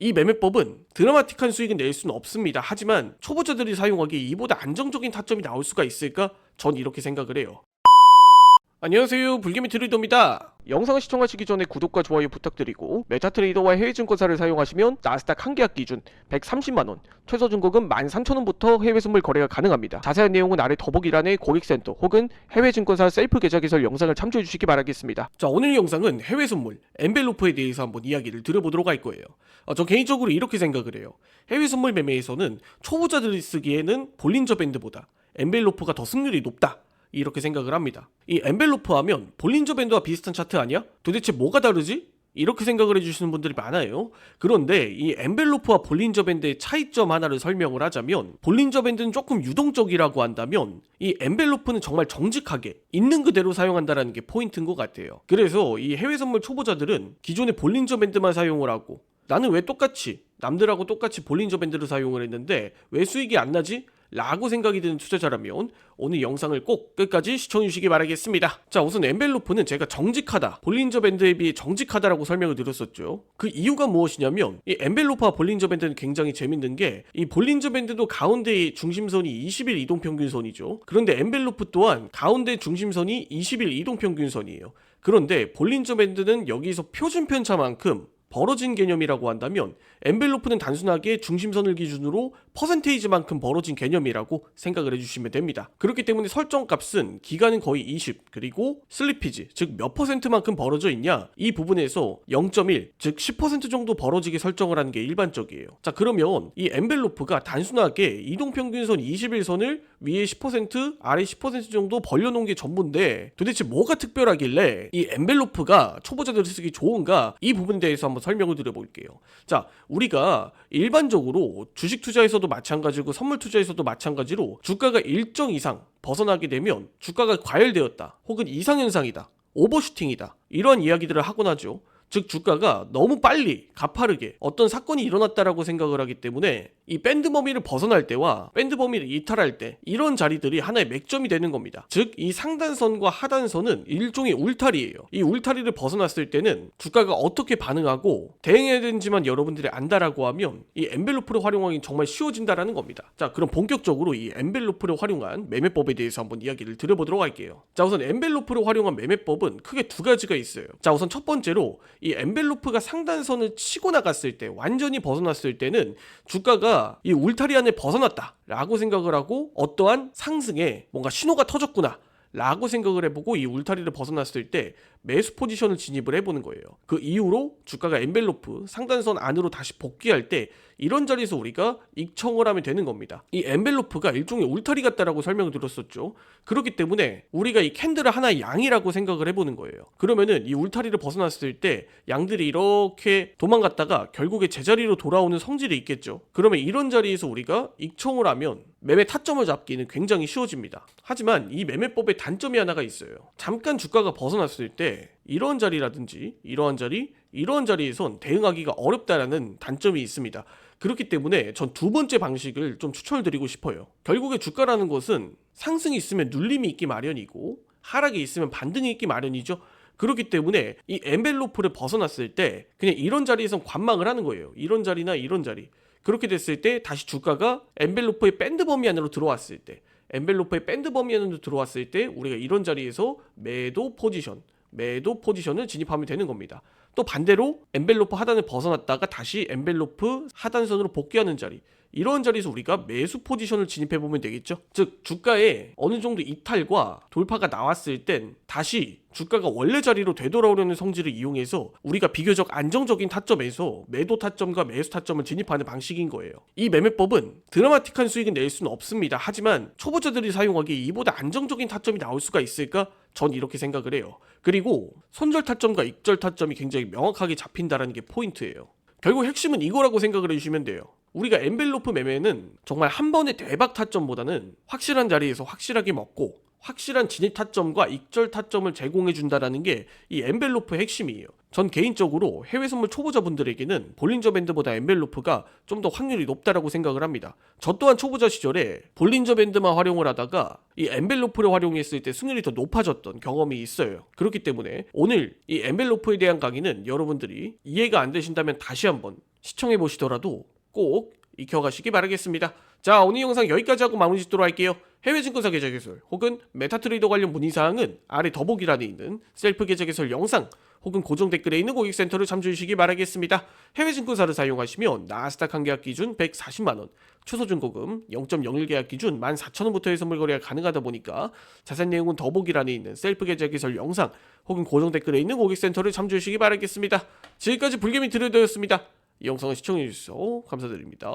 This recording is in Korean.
이 매매법은 드라마틱한 수익은 낼 수는 없습니다. 하지만 초보자들이 사용하기에 이보다 안정적인 타점이 나올 수가 있을까? 전 이렇게 생각을 해요. 안녕하세요, 불개미 트레이더입니다. 영상을 시청하시기 전에 구독과 좋아요 부탁드리고 메타트레이더와 해외증권사를 사용하시면 나스닥 한 계약 기준 130만원, 최저 증거금 13,000원부터 해외 선물 거래가 가능합니다. 자세한 내용은 아래 더보기란에 고객센터 혹은 해외증권사 셀프 계좌 개설 영상을 참조해 주시기 바라겠습니다. 자, 오늘 영상은 해외 선물 엔벨로프에 대해서 한번 이야기를 들어보도록 할 거예요. 저 개인적으로 이렇게 생각을 해요. 해외 선물 매매에서는 초보자들이 쓰기에는 볼린저 밴드보다 엔벨로프가 더 승률이 높다, 이렇게 생각을 합니다. 이 엔벨로프 하면 볼린저 밴드와 비슷한 차트 아니야? 도대체 뭐가 다르지? 이렇게 생각을 해주시는 분들이 많아요. 그런데 이 엔벨로프와 볼린저 밴드의 차이점 하나를 설명을 하자면, 볼린저 밴드는 조금 유동적이라고 한다면 이 엔벨로프는 정말 정직하게 있는 그대로 사용한다는 게 포인트인 것 같아요. 그래서 이 해외 선물 초보자들은 기존의 볼린저 밴드만 사용을 하고, 나는 왜 똑같이 남들하고 똑같이 볼린저 밴드를 사용을 했는데 왜 수익이 안 나지? 라고 생각이 드는 투자자라면 오늘 영상을 꼭 끝까지 시청해주시기 바라겠습니다. 자, 우선 엔벨로프는 제가 정직하다, 볼린저 밴드에 비해 정직하다라고 설명을 드렸었죠. 그 이유가 무엇이냐면, 이 엔벨로프와 볼린저 밴드는 굉장히 재밌는 게, 이 볼린저 밴드도 가운데의 중심선이 20일 이동평균선이죠. 그런데 엔벨로프 또한 가운데 중심선이 20일 이동평균선이에요. 그런데 볼린저 밴드는 여기서 표준 편차만큼 벌어진 개념이라고 한다면, 엔벨로프는 단순하게 중심선을 기준으로 퍼센테이지만큼 벌어진 개념이라고 생각을 해주시면 됩니다. 그렇기 때문에 설정값은 기간은 거의 20, 그리고 슬리피지, 즉 몇 퍼센트만큼 벌어져 있냐, 이 부분에서 0.1, 즉 10% 정도 벌어지게 설정을 하는 게 일반적이에요. 자, 그러면 이 엔벨로프가 단순하게 이동평균선 21선을 위에 10%, 아래 10% 정도 벌려놓은 게 전부인데 도대체 뭐가 특별하길래 이 엔벨로프가 초보자들이 쓰기 좋은가, 이 부분에 대해서 한번 설명을 드려볼게요. 자, 우리가 일반적으로 주식 투자에서도 마찬가지고 선물 투자에서도 마찬가지로 주가가 일정 이상 벗어나게 되면 주가가 과열되었다, 혹은 이상현상이다, 오버슈팅이다, 이런 이야기들을 하곤 하죠. 즉 주가가 너무 빨리 가파르게 어떤 사건이 일어났다라고 생각을 하기 때문에 이 밴드 범위를 벗어날 때와 밴드 범위를 이탈할 때, 이런 자리들이 하나의 맥점이 되는 겁니다. 즉 이 상단선과 하단선은 일종의 울타리예요. 이 울타리를 벗어났을 때는 주가가 어떻게 반응하고 대응해야 되는지만 여러분들이 안다라고 하면 이 엔벨로프를 활용하기 정말 쉬워진다라는 겁니다. 자, 그럼 본격적으로 이 엔벨로프를 활용한 매매법에 대해서 한번 이야기를 드려보도록 할게요. 자, 우선 엔벨로프를 활용한 매매법은 크게 두 가지가 있어요. 자, 우선 첫 번째로 이 엔벨로프가 상단선을 치고 나갔을 때, 완전히 벗어났을 때는 주가가 이 울타리 안에 벗어났다 라고 생각을 하고, 어떠한 상승에 뭔가 신호가 터졌구나 라고 생각을 해보고 이 울타리를 벗어났을 때 매수 포지션을 진입을 해보는 거예요. 그 이후로 주가가 엔벨로프 상단선 안으로 다시 복귀할 때 이런 자리에서 우리가 익청을 하면 되는 겁니다. 이 엔벨로프가 일종의 울타리 같다라고 설명을 드렸었죠. 그렇기 때문에 우리가 이 캔들을 하나의 양이라고 생각을 해보는 거예요. 그러면은 이 울타리를 벗어났을 때 양들이 이렇게 도망갔다가 결국에 제자리로 돌아오는 성질이 있겠죠. 그러면 이런 자리에서 우리가 익청을 하면 매매 타점을 잡기는 굉장히 쉬워집니다. 하지만 이 매매법의 단점이 하나가 있어요. 잠깐 주가가 벗어났을 때 이런 자리라든지 이러한 자리, 이런 자리에선 대응하기가 어렵다라는 단점이 있습니다. 그렇기 때문에 전 두 번째 방식을 좀 추천을 드리고 싶어요. 결국에 주가라는 것은 상승이 있으면 눌림이 있기 마련이고 하락이 있으면 반등이 있기 마련이죠. 그렇기 때문에 이 엔벨로프를 벗어났을 때 그냥 이런 자리에선 관망을 하는 거예요. 이런 자리나 이런 자리. 그렇게 됐을 때 다시 주가가 엔벨로프의 밴드 범위 안으로 들어왔을 때, 엔벨로프의 밴드 범위 안으로 들어왔을 때 우리가 이런 자리에서 매도 포지션을 진입하면 되는 겁니다. 또 반대로 엔벨로프 하단을 벗어났다가 다시 엔벨로프 하단선으로 복귀하는 자리, 이런 자리에서 우리가 매수 포지션을 진입해보면 되겠죠. 즉 주가에 어느 정도 이탈과 돌파가 나왔을 땐 다시 주가가 원래 자리로 되돌아오려는 성질을 이용해서 우리가 비교적 안정적인 타점에서 매도 타점과 매수 타점을 진입하는 방식인 거예요. 이 매매법은 드라마틱한 수익은 낼 수는 없습니다. 하지만 초보자들이 사용하기에 이보다 안정적인 타점이 나올 수가 있을까? 전 이렇게 생각을 해요. 그리고 손절 타점과 익절 타점이 굉장히 명확하게 잡힌다는 게 포인트예요. 결국 핵심은 이거라고 생각을 해주시면 돼요. 우리가 엔벨로프 매매는 정말 한 번의 대박 타점보다는 확실한 자리에서 확실하게 먹고 확실한 진입 타점과 익절 타점을 제공해 준다라는 게 이 엔벨로프의 핵심이에요. 전 개인적으로 해외 선물 초보자분들에게는 볼린저 밴드보다 엔벨로프가 좀 더 확률이 높다라고 생각을 합니다. 저 또한 초보자 시절에 볼린저 밴드만 활용을 하다가 이 엔벨로프를 활용했을 때 승률이 더 높아졌던 경험이 있어요. 그렇기 때문에 오늘 이 엔벨로프에 대한 강의는 여러분들이 이해가 안 되신다면 다시 한번 시청해 보시더라도 꼭 익혀가시기 바라겠습니다. 자, 오늘 영상 여기까지 하고 마무리 짓도록 할게요. 해외 증권사 계좌 개설 혹은 메타트레이더 관련 문의사항은 아래 더보기란에 있는 셀프 계좌 개설 영상 혹은 고정 댓글에 있는 고객센터를 참조해 주시기 바라겠습니다. 해외 증권사를 사용하시면 나스닥 한 계약 기준 140만원, 초소증거금 0.01 계약 기준 14,000원부터의 선물 거래가 가능하다 보니까 자세한 내용은 더보기란에 있는 셀프 계좌 개설 영상 혹은 고정 댓글에 있는 고객센터를 참조해 주시기 바라겠습니다. 지금까지 불개미 트레이더였습니다. 이 영상을 시청해 주셔서 감사드립니다.